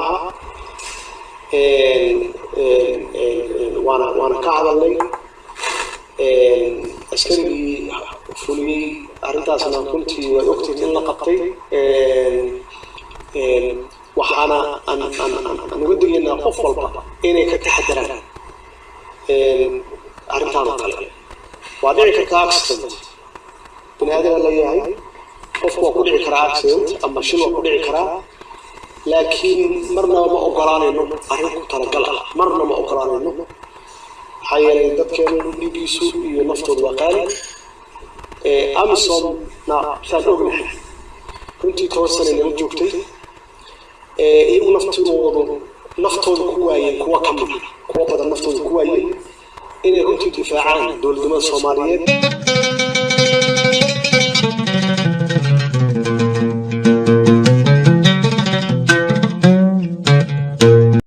معها وانا كعدلي أسكري فولي أرنتاس أنا كنت وقت إن لقطي وحنا أنا ودي إن أقفل إني كتحدران أرنتانا طلع وعدين كأكسنت بنادر اللي هي قفوا كل عكرا أكسنت أما شنو كل عكرا لكن مرنا ما أقران إنه أرنكم ترجلا مرنا ما أقران إنه حيا dadkeenu dhigiisu iyo naftooda waqaan Amazon na saadognahay runtii toosan inay joogtay iyagu naftooda ku waayeen kuwa kamid kuwa badan naftooda ku waayeen inay runtii difaacaan dowladnimada Soomaaliyeed